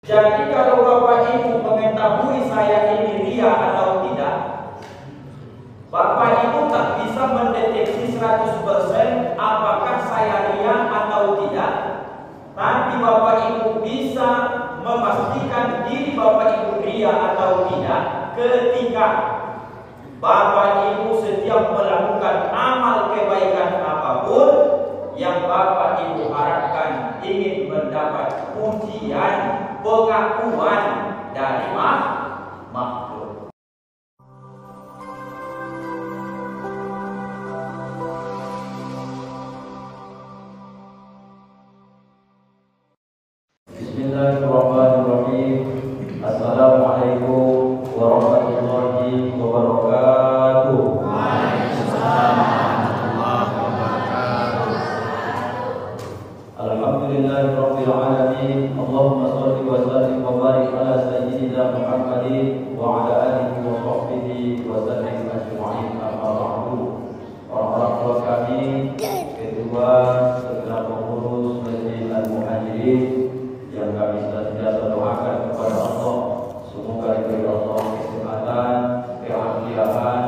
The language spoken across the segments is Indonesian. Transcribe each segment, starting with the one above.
Jadi kalau Bapak Ibu mengetahui saya ini ria atau tidak, Bapak Ibu tak bisa mendeteksi 100% apakah saya ria atau tidak. Tapi Bapak Ibu bisa memastikan diri Bapak Ibu ria atau tidak ketika Bapak Ibu setiap melakukan amal kebaikan apapun yang Bapak Ibu harapkan ingin mendapat pujian, pengakuan dari makhluk. Bismillahirrahmanirrahim. Assalamualaikum warahmatullahi wabarakatuh. Alhamdulillahirabbil alamin. Allahumma shalli wa sallim wa barik ala sayyidina Muhammadin wa ala alihi wa sahbihi wa sallim ajma'in. Amma ba'du. Orang tua kami, ketua segenap pengurus Masjid Al-Muhajirin yang kami senantiasa doakan kepada Allah, semoga diberi Allah kesehatan, keafiatan,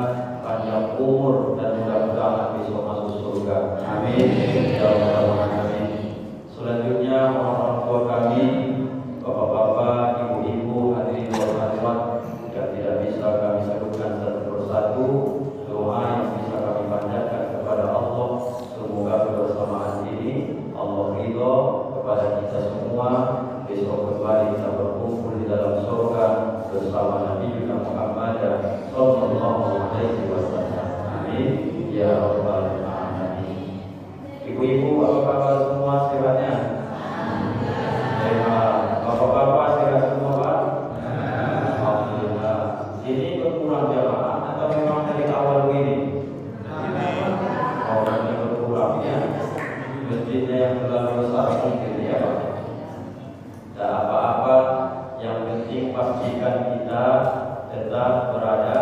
panjang umur dan mudah-mudahan besok masuk surga. Amin. Ya Rabbal alamin. Selanjutnya orang tua kami, bapak-bapak, ibu-ibu, hadirin dan hadirat yang tidak bisa kami sebutkan satu persatu, doa yang bisa kami panjatkan kepada Allah, semoga kebersamaan ini Allah ridho kepada kita semua. Besok kembali kita berkumpul di dalam surga bersama Nabi Muhammad sallallahu alaihi wasallam. Amin. Ya Rabbal alamin. Ibu-ibu, bapak-bapak semua sehatnya? Sehat. Bapak-bapak sehat semua, Pak? Alhamdulillah. Ini berkurang jamaah atau memang dari awal begini? Orangnya berkurang ya. Masjidnya yang terlalu besar mungkin ya, Pak. Tak apa-apa, yang penting pastikan kita tetap berada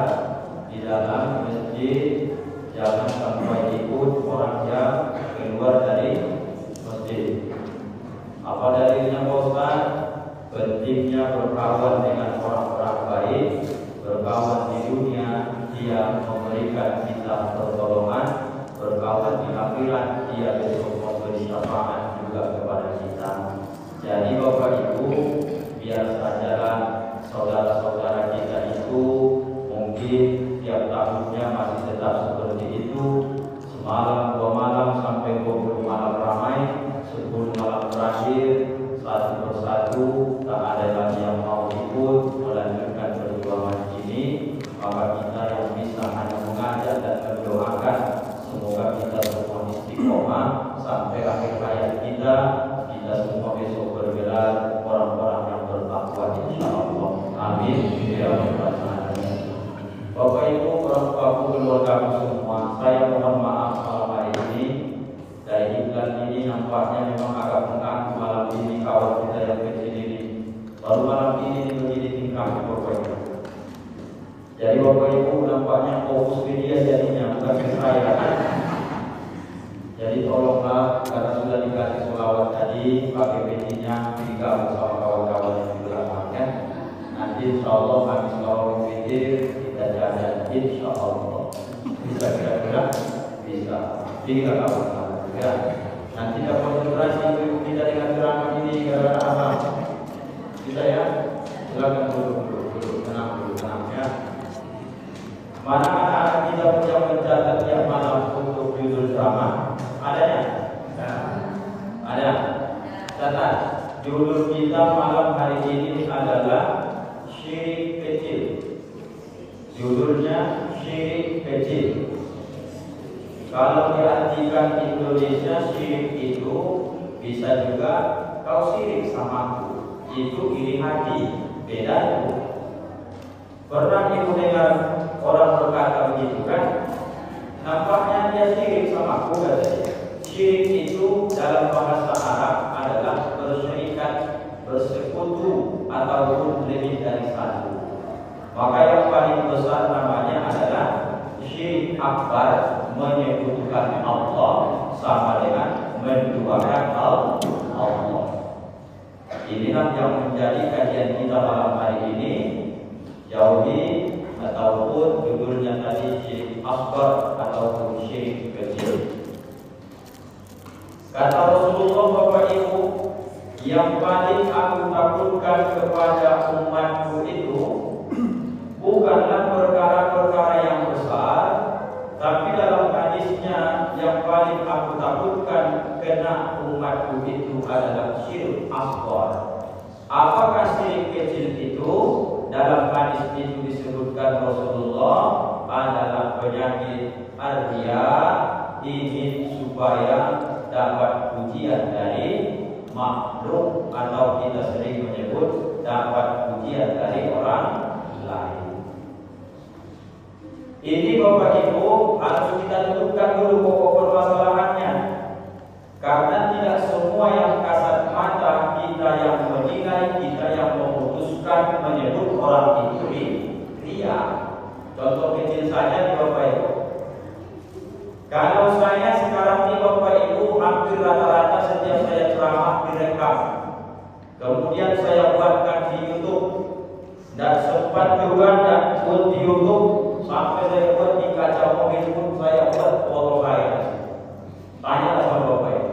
di dalam masjid, jangan sampai ikut orang yang keluar dari masjid. Apa dalilnya Pak Ustaz? Pentingnya berkawan dengan orang-orang baik, berkawan di dunia dia memberikan kita pertolongan, berkawan di akhirat dia besok memberi syafaat juga kepada kita. Jadi Bapak Ibu, biar sajalah saudara-saudara kita itu mungkin tiap tahunnya masih tetap seperti itu, semalam 2 malam sampai 20 malam ramai, 10 malam terakhir satu persatu tak ada lagi yang mau ikut melanjutkan perjuangan ini. Maka kita yang bisa hanya mengajak dan mendoakan semoga kita semua istiqomah sampai akhir hayat kita semua besok bergelar orang-orang yang bertakwa insyaallah. Amin. Ya Rabbal alamin. Bapak Ibu, orang tuaku, keluargaku semua, saya mohon maaf malam hari ini. Dari iklan ini nampaknya memang agak mengganggu malam ini kawan kita yang kecil ini. Baru malam ini menjadi tingkah Bapak Ibu. Jadi Bapak Ibu nampaknya fokus ke dia jadinya bukan ke saya. Jadi tolonglah, karena sudah dikasih sholawat tadi, pakai petinya juga bersama kawan-kawan yang di belakangnya. Nanti insya Allah habis sholawat witir kita jalan insya Allah. Bisa kira-kira? Bisa. Tiga kawan-kawan ya. Nanti kita konsentrasi ibu kita dengan ceramah ini gara-gara apa? Bisa ya? Silakan dulu, tenang ya. Mana anak kita yang mencatat tiap malam untuk judul ceramah? Adanya? Ada. Catat. Judul kita malam hari ini adalah syirik kecil. Judulnya syirik kecil. Kalau diartikan Indonesia, syirik itu bisa juga kau syirik sama aku. Itu iri hati. Beda itu. Pernah ibu dengar orang berkata begitu kan? Nampaknya dia syirik sama aku katanya. Syirik itu dalam bahasa Arab adalah berserikat, bersekutu ataupun lebih dari satu. Maka yang paling besar namanya adalah syirik akbar, menyekutukan Allah sama dengan menduakan Allah. Inilah yang menjadi kajian kita malam hari ini. Jauhi ataupun judulnya tadi syirik akbar ataupun syirik kecil. Kata Rasulullah, Bapak Ibu, yang paling aku takutkan kepada umatku itu bukanlah perkara-perkara yang besar, tapi dalam hadisnya yang paling aku takutkan kena umatku itu adalah syirik akbar. Apakah syirik kecil itu? Dalam hadis itu disebutkan Rasulullah adalah penyakit ar-riya, ingin supaya dapat pujian dari makhluk, atau kita sering menyebut dapat pujian dari orang lain. Ini Bapak Ibu harus kita tentukan dulu pokok permasalahannya, karena tidak semua yang kasat mata kita yang menilai, kita yang memutuskan menyebut orang itu riya. Contoh kecil saja nih Bapak Ibu. Kalau saya sekarang nih Bapak Ibu, hampir rata-rata setiap saya ceramah direkam, kemudian saya buatkan di YouTube, dan sempat juga dan buat di YouTube, sampai saya buat di kaca mobil pun saya buat foto saya. Tanyalah sama Bapak Ibu.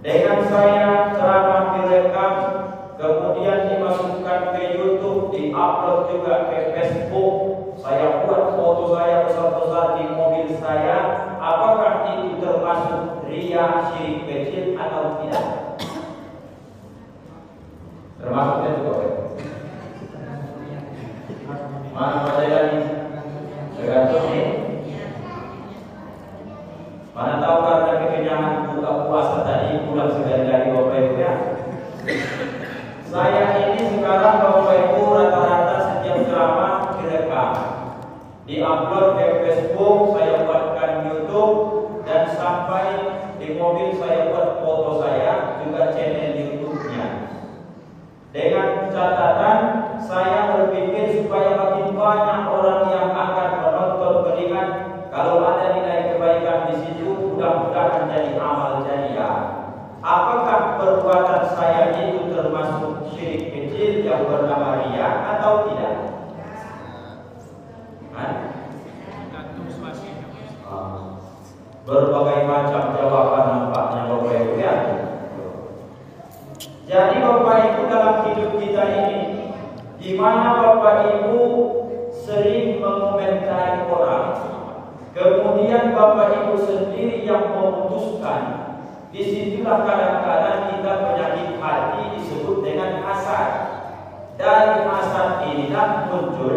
Dengan saya ceramah direkam, kemudian dimasukkan ke YouTube, diupload juga ke Facebook, saya buat foto saya besar-besar di mobil saya, apakah itu termasuk riya, syirik kecil atau tidak? Termasuknya juga. Mana saya ini? Tergantung nih. Mana tahu karena kekenyangan buka puasa tadi pulang sekali-kali Bapak Ibu ya. Saya ini sekarang Bapak Ibu rata-rata setiap ceramah direkam, diupload ke Facebook, saya buatkan YouTube, dan sampai di mobil saya buat foto saya, juga channel YouTube-nya. Dengan catatan saya berpikir supaya makin banyak orang yang akan menonton, melihat kalau ada nilai kebaikan di situ, mudah-mudahan jadi amal jariah. Apakah perbuatan saya itu termasuk syirik kecil yang bernama riya atau tidak? Berbagai macam jawaban nampaknya Bapak Ibu ya. Jadi Bapak Ibu, dalam hidup kita ini, di mana Bapak Ibu sering mengomentari orang, kemudian Bapak Ibu sendiri yang memutuskan, disitulah kadang-kadang kita penyakit hati disebut dengan hasad. Dari hasad inilah muncul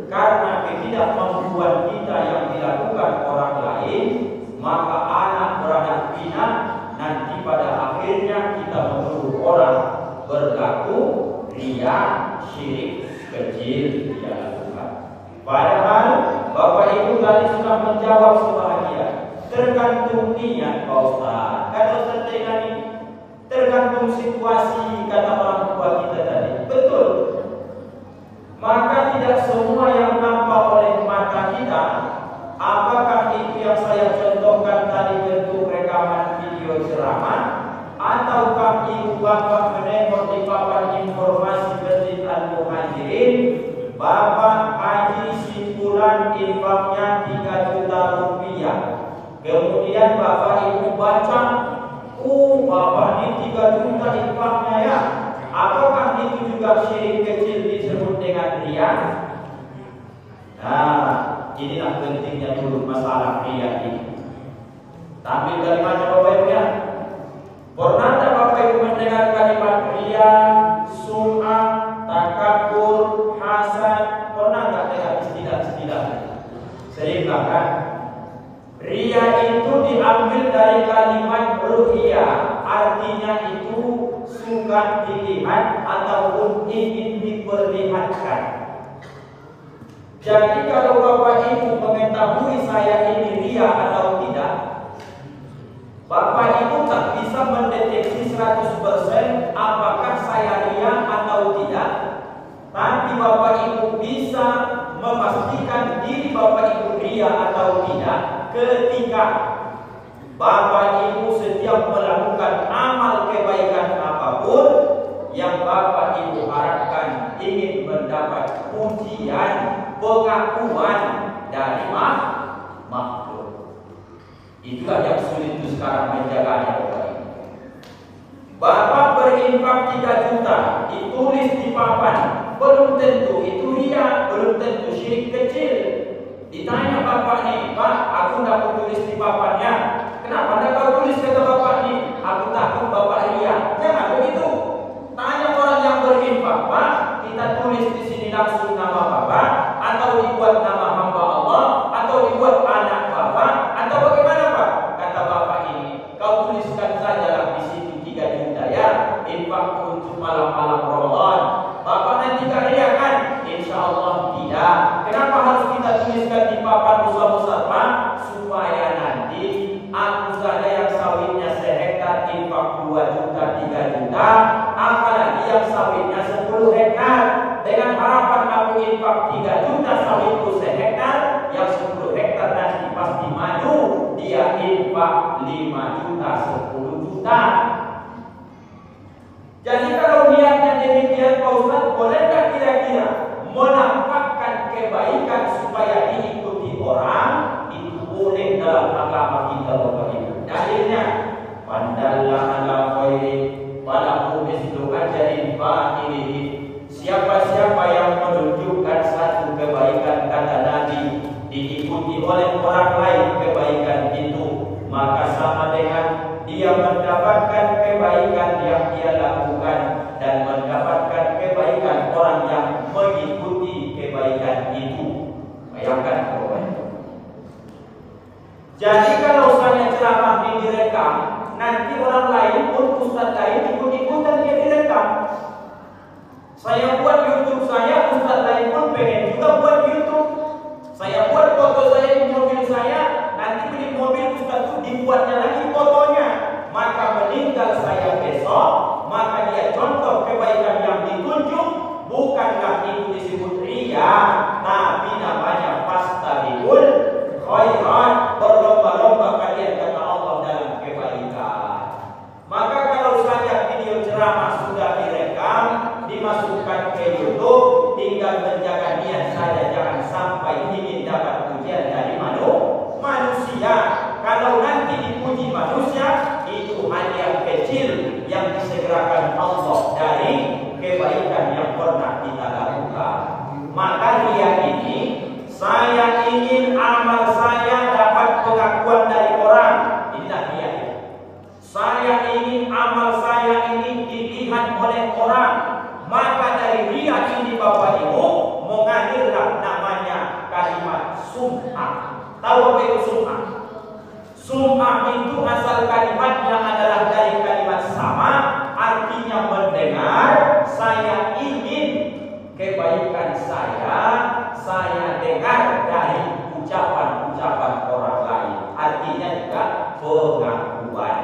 karena ketidakmampuan kita yang dilakukan orang lain, maka anak beranak pinak, nanti pada akhirnya kita menuduh orang berlaku riya, syirik kecil dia lakukan. Padahal Bapak Ibu tadi sudah menjawab sebahagian. Tergantung niat Pak Ustaz. Kata Ustaz tadi, tergantung situasi, kata orang tua kita tadi. Betul. Maka tidak semua yang nampak oleh mata kita, apakah itu yang saya contohkan tadi bentuk rekaman video ceramah, ataukah ibu bapak menengok di papan informasi Masjid Al-Muhajirin, Bapak Haji Simpulan infaknya 3 juta rupiah. Kemudian Bapak Ibu baca, Bapak ini 3 juta infaknya ya. Apakah itu juga syirik kecil disebut dengan riya? Nah, inilah pentingnya dulu masalah riya ini. Tampil kalimatnya Bapak Ibu ya. Pernah tak Bapak Ibu mendengar kalimat riya, sum'ah, takabur, hasad? Pernah tak dengar istilah-istilah? Sering kan? Riya itu diambil dari kalimat ru'ya, artinya itu suka dilihat ataupun ingin diperlihatkan. Jadi kalau Bapak Ibu mengetahui saya ini riya atau tidak, Bapak Ibu tak bisa mendeteksi 100% apakah saya riya atau tidak. Tapi Bapak Ibu bisa memastikan diri Bapak Ibu riya atau tidak ketika Bapak Ibu setiap melakukan amal kebaikan apapun, yang Bapak Ibu harapkan ingin mendapat pujian, pengakuan dari makhluk. Itulah yang sulit itu sekarang menjaganya, Bapak Ibu. Bapak berinfak 3 juta, ditulis di papan, belum tentu itu ria, belum tentu syirik kecil. Ditanya bapak nih, Pak, aku tidak tulis di papannya. Kenapa tidak kau tulis, kata bapak nih? Aku takut bapak ria. Jangan begitu. Tanya orang yang berinfak, Pak, kita tulis di sini langsung nama bapak, atau dibuat nama hamba Allah, atau dibuat anak bapak, atau bagaimana, Pak? Kata bapak ini, kau tuliskan sajalah di situ 3 juta ya, infak untuk malam-malam Ramadan. Bapak nanti ria kan? Insya Allah tidak. Kenapa harus kita tuliskan di papan besar-besar, Pak? Supaya nanti aku saja yang sawitnya sehektar infak 2 juta, 3 juta, apalagi yang sawitnya 10 hektar. Dengan harapan aku infak 3 juta sawitku sehektar, yang 10 hektar nanti pasti maju, dia infak 5 juta, 10 juta. Jadi kalau niatnya demikian, Pak Ustaz, bolehkah kira-kira menampakkan kebaikan supaya diikuti orang? Itu boleh dalam agama kita, Bapak Ibu. Dalilnya, mandalla ala khairi falahu mislu ajrin fa'ilihi. Siapa-siapa yang menunjukkan satu kebaikan, kata Nabi, diikuti oleh orang lain kebaikan itu, maka sama dengan dia mendapatkan kebaikan yang dia lakukan dan mendapatkan kebaikan orang yang mengikuti kebaikan itu. Bayangkan, Bapak. Jadi kalau saya ceramah ini direkam, nanti orang lain pun, ustaz lain ikut-ikutan dia direkam. Saya buat YouTube saya, ustaz lain pun pengen juga buat YouTube. Saya buat foto saya di mobil saya, nanti beli mobil ustaz itu dibuatnya lagi fotonya. Maka meninggal saya besok, maka dia contoh kebaikan yang ditunjuk, bukanlah itu disebut ria, tapi namanya fastabiqul khairat, berlomba-lomba kalian, kata Allah, dalam kebaikan. Maka kalau saja video ceramah sudah direkam, dimasukkan ke YouTube, tinggal menjaga niat saja, jangan sampai ingin dapat pujian dari manusia. Kalau nanti dipuji manusia, itu hadiah kecil yang disegerakan Allah dari kebaikan yang pernah kita lakukan. Maka dia ini, saya ingin amal saya dapat pengakuan dari orang. Inilah dia. Saya ingin amal saya ini dilihat oleh orang. Maka dari dia ini, Bapak Ibu, mengalirlah namanya kalimat sum'ah. Tahu apa itu sum'ah? Sum'ah itu asal kalimatnya adalah dari kalimat sama, artinya mendengar. Saya ingin kebaikan saya dengar dari ucapan-ucapan orang lain. Artinya juga pengakuan.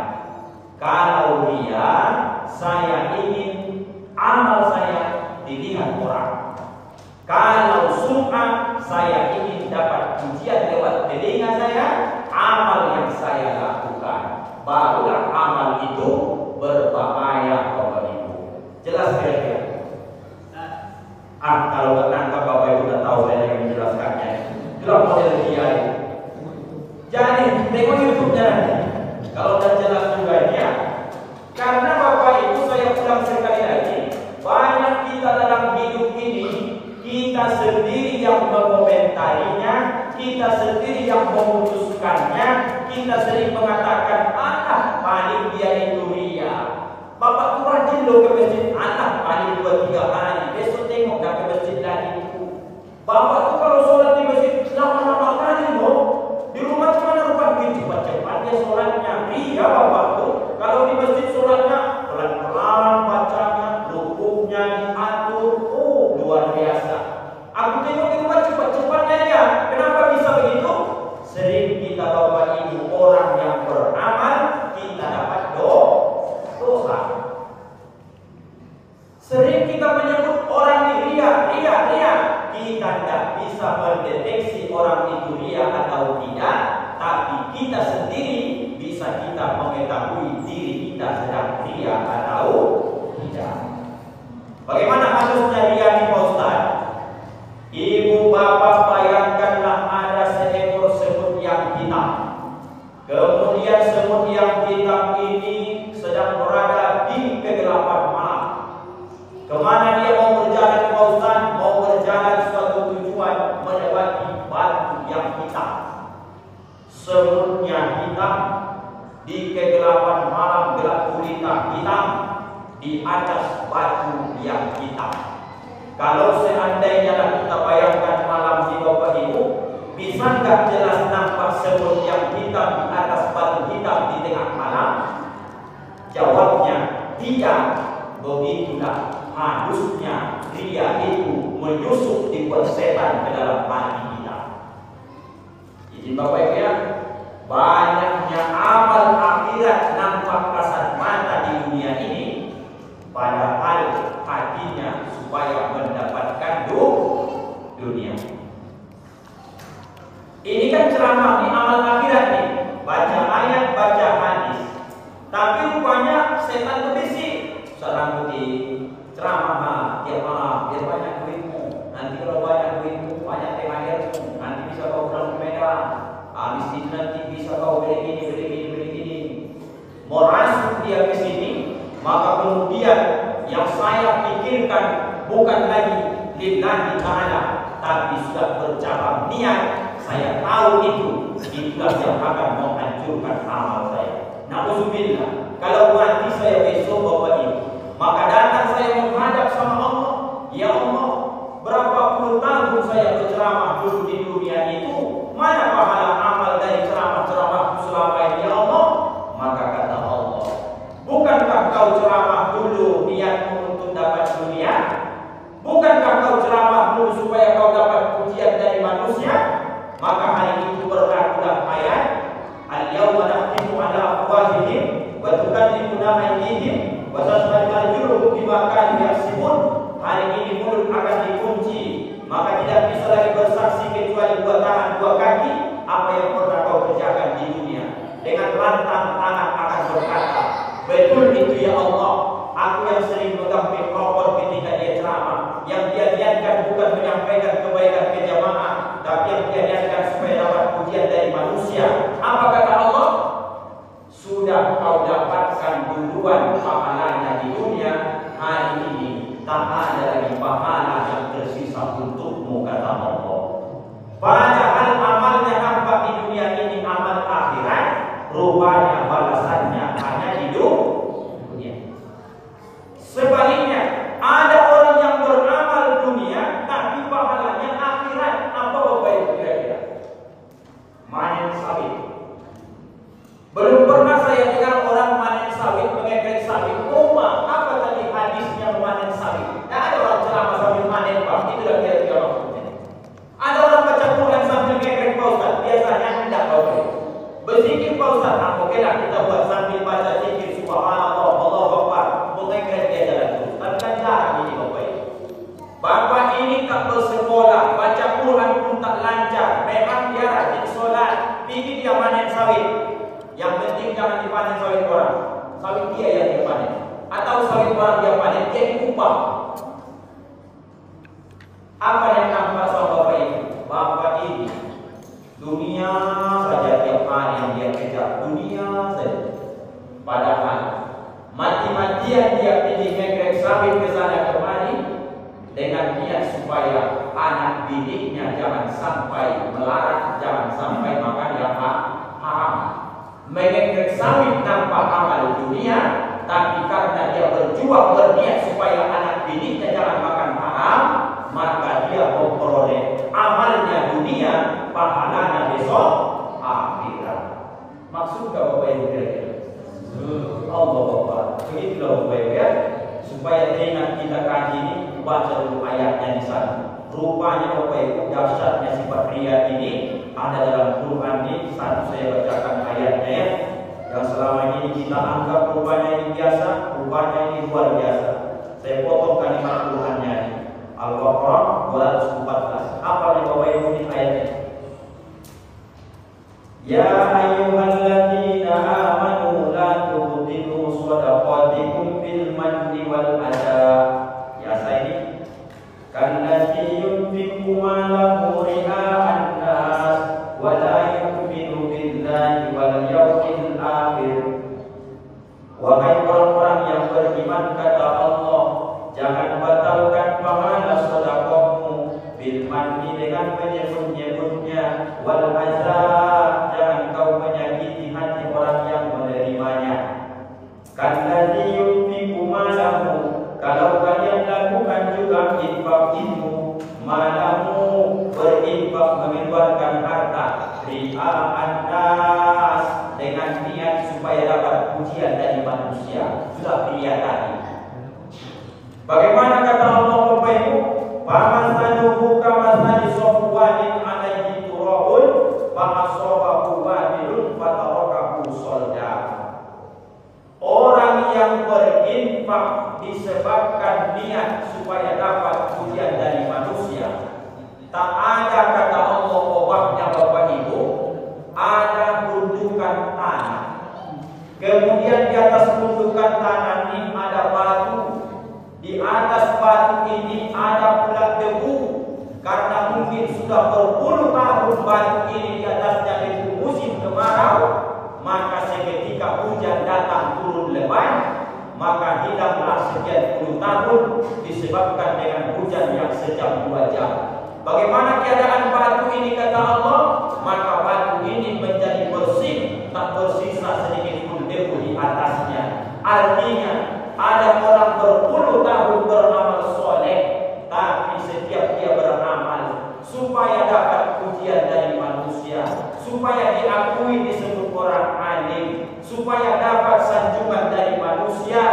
Kalau dia, saya ingin amal saya dilihat orang. Kalau sum'ah, saya ingin dapat pujian lewat telinga saya, amal yang saya lakukan. Barulah amal itu berbahaya, Bapak Ibu. Jelas kira-kira? Kalau tertangkap Bapak Ibu sudah tahu saya yang menjelaskannya. Itulah model dia. Jadi tengok YouTube-nya nanti. Kalau sudah jelas juga dia. Karena Bapak Ibu, saya ulang sekali lagi, banyak kita dalam hidup ini, kita sendiri yang mengomentarinya, kita sendiri yang memutuskannya, kita sering mengatakan, anak paling dia itu ria. Bapak tuh rajin loh ke masjid, anak paling 2-3 hari, besok tengok gak ke masjid lagi. Bapak tuh kalau sholat di masjid lama-lama kali loh. Di rumah cuma rupa cepat-cepat dia sholatnya. Ria Bapak tuh. Kalau di masjid sholatnya pelan-pelan bacanya, rukuknya diatur. Oh, luar biasa. Aku tengok di rumah cepat-cepatnya dia. Kenapa bisa begitu? Sering kita, Bapak Ibu, orang yang beramal, kita dapat dosa. Sering kita menyebut orang ini ria. Kita tidak bisa mendeteksi orang itu ria atau tidak, tapi kita sendiri bisa kita mengetahui diri kita sedang ria atau tidak. di atas batu yang hitam. Kalau seandainya kita bayangkan malam di Bapak Ibu, bisa nggak jelas nampak semut yang hitam di atas batu hitam di tengah malam? Jawabnya tidak. Begitulah harusnya dia itu menyusup di setan ke dalam hati kita. Jadi Bapak Ibu ya, banyaknya amal akhirat nampak kasat mata di dunia ini, padahal hatinya supaya mendapatkan dunia. Ini kan ceramah di amal akhirat nih, baca ayat, baca hadis. Tapi rupanya setan berbisik, salam putih, ceramah tiap malam, biar banyak duitmu. Nanti kalau banyak duitmu, banyak THR-mu, nanti bisa kau pulang ke Medan. Habis itu nanti bisa kau beli gini. Merasuk dia ke sini, maka kemudian yang saya pikirkan bukan lagi lillahi ta'ala, tapi sudah bercabang niat. Saya tahu itulah yang akan menghancurkan amal saya. Na'udzubillah. Kalau nanti saya besok Bapak Ibu, maka datang saya menghadap sama Allah. Ya Allah, berapa puluh tahun saya berceramah dulu di dunia itu, mana pahala amal dari ceramah-ceramah selama ini ya Allah? Maka kata Allah, bukankah kau ceramah dulu niatmu untuk dapat dunia? Bukankah kau ceramah dulu supaya kau dapat pujian dari manusia? Maka hari itu berlakulah ayat al-yawma nakhtimu ala afwahihim wa tukallimuna aydihim wa tashhadu arjuluhum bima kanu yaksibun. Hari ini mulut akan dikunci, maka tidak bisa lagi bersaksi kecuali dua tangan, dua kaki. Apa yang pernah kau kerjakan di dunia, dengan lantang tangan akan berkata, betul itu ya Allah. Aku yang sering megang mikrofon ketika dia ceramah, yang dia niatkan bukan menyampaikan kebaikan ke jamaah, tapi yang dia niatkan supaya dapat pujian dari manusia. Apa kata Allah? Sudah kau dapatkan duluan pahalanya di dunia, hari ini tak ada lagi pahala yang tersisa untukmu, kata Allah. Padahal amalnya nampak di dunia ini amal akhirat, rupanya balasannya hanya di dunia. Sebaliknya, ada orang yang beramal dunia tapi pahalanya akhirat. Apa Bapak Ibu kira-kira? Manen sawit. Belum pernah saya dengar orang manen sawit, mengekrek sawit. Apa tadi hadisnya memanen sawit? Tidak ada orang ceramah sambil manen, Pak. Itulah kira-kira maksudnya. Ada orang baca Quran sambil mengekrek, Pak Ustaz. Biasanya tidak, Bapak Ibu. Berzikir, Pak Ustaz. Oke lah, kita buat sambil baca zikir subhanallah, Allahu Akbar. Mengekrek dia jalan terus. Tapi kan jarang ini, Bapak Ibu. Bapak ini tak bersekolah, baca Quran pun tak lancar. Memang dia rajin sholat, pikir dia manen sawit. Yang penting jangan dipanen sawit orang. Sawit dia yang dipanen. Atau sawit orang dia panen, dia dikupang. Apa yang nampak sama Bapak ini? Bapak ini dunia saja tiap hari yang dia kejar, dunia saja. Padahal mati-matian dia pergi ngegrek sawit ke sana kemari dengan niat supaya anak didiknya jangan sampai melarat, jangan sampai makan yang haram. Mengegrek sawit nampak amal dunia, tapi karena dia berjuang berniat supaya anak didiknya jangan makan haram, maka dia memperoleh amalnya dunia, pahalanya besok akhirat. Maksudnya Bapak Ibu kira-kira? Allah Bapak, begitulah Bapak Ibu ya. Supaya ingat kita kaji ini, baca dulu ayatnya di sana. Rupanya Bapak Ibu dahsyatnya sifat ria ini ada dalam Quran ini. Satu saya bacakan ayatnya ya, yang selama ini kita anggap rupanya ini biasa, rupanya ini luar biasa. Saya potong kalimat Qurannya ini. Al-Baqarah 214. Apa yang Bapak Ibu di ayatnya? Ya ayyuhalladzina amanu la tubtilu shadaqatikum bil manni wal adha. Ya saya ini kallati yunfiqu malahu ria'an nas wa la yu'minu billahi wal yawmil akhir. Wahai orang-orang yang beriman, kata Allah, jangan batalkan pahala sedekahmu bil manni dengan menyebut-nyebutnya, wal adha, jangan kau menyakiti hati orang yang menerimanya. Kalladzi yunfiqu malahu an-nas, dengan niat supaya dapat pujian dari manusia. Sudah pilihan tadi. Bagaimana kata Allah Bapak Ibu? Famasaluhu kamasali sofwanin alaihi turabun fa'asobahu wabilun fatarakahu solda. Orang yang berinfak disebabkan niat supaya dapat pujian dari manusia, tak ada kata Allah obatnya Bapak Ibu, ada gundukan tanah. Kemudian di atas gundukan tanah ini ada batu. Di atas batu ini ada pula debu. Karena mungkin sudah berpuluh tahun batu ini di atasnya itu musim kemarau, maka seketika hujan datang turun lebat, maka hilanglah sekian puluh tahun disebabkan dengan hujan yang sejam 2 jam. Bagaimana keadaan batu ini kata Allah? Maka batu ini menjadi bersih, tak bersisa sedikit pun debu di atasnya. Artinya ada orang berpuluh tahun beramal soleh, tapi setiap dia beramal supaya dapat pujian dari manusia, supaya diakui disebut orang alim, supaya dapat sanjungan dari manusia,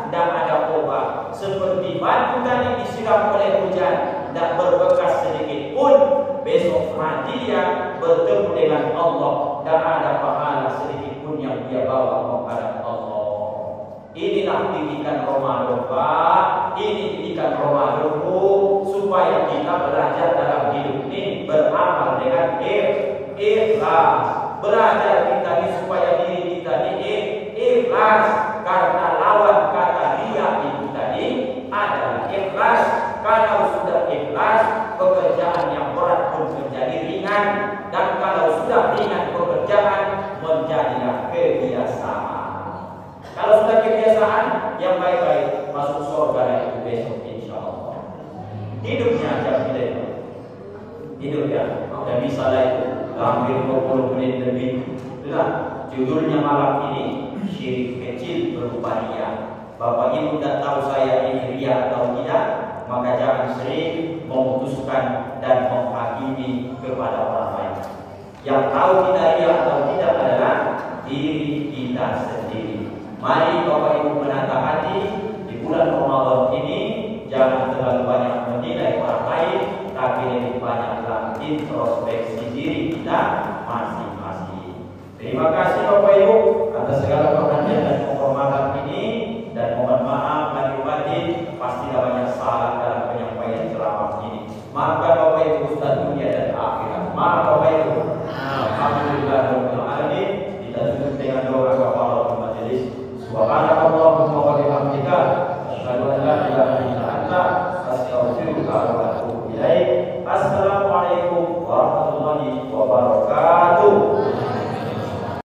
dan ada obat. Seperti batu tadi disiram oleh hujan, tak berbekas sedikit pun, besok dia bertemu dengan Allah, dan ada pahala sedikit pun yang dia bawa kepada Allah. Inilah didikan Ramadan, Pak. Ini didikan Ramadan supaya kita belajar dalam hidup ini beramal dengan ikhlas. Belajar kita ini supaya diri kita ini ikhlas, karena lawan kata riya itu tadi adalah ikhlas. Kalau sudah ikhlas, pekerjaan yang berat pun menjadi ringan, dan kalau sudah ringan pekerjaan menjadilah kebiasaan. Kalau sudah kebiasaan yang baik-baik, masuk surga itu besok insya Allah. Hidupnya aja tidak. Hidupnya udah bisa lah itu. Hampir 20 menit lebih. Itulah judulnya malam ini, syirik kecil berupa riya. Bapak Ibu tidak tahu saya ini riya atau tidak, maka jangan sering memutuskan dan menghakimi kepada orang lain. Yang tahu kita riya atau tidak adalah diri kita sendiri. Mari Bapak Ibu menata hati di bulan Ramadan ini, jangan terlalu banyak menilai orang lain, tapi lebih banyaklah introspeksi diri kita masing-masing. Terima kasih Bapak Ibu atas segala perhatian dan penghormatan ini, dan mohon maaf lahir batin pastilah banyak salah dalam penyampaian ceramah ini. Maafkan Bapak Ibu Ustaz dunia dan akhirat. Maaf Bapak Ibu. Alhamdulillah rabbil alamin. Kita tutup dengan doa kafaratul majelis. Subhanallah.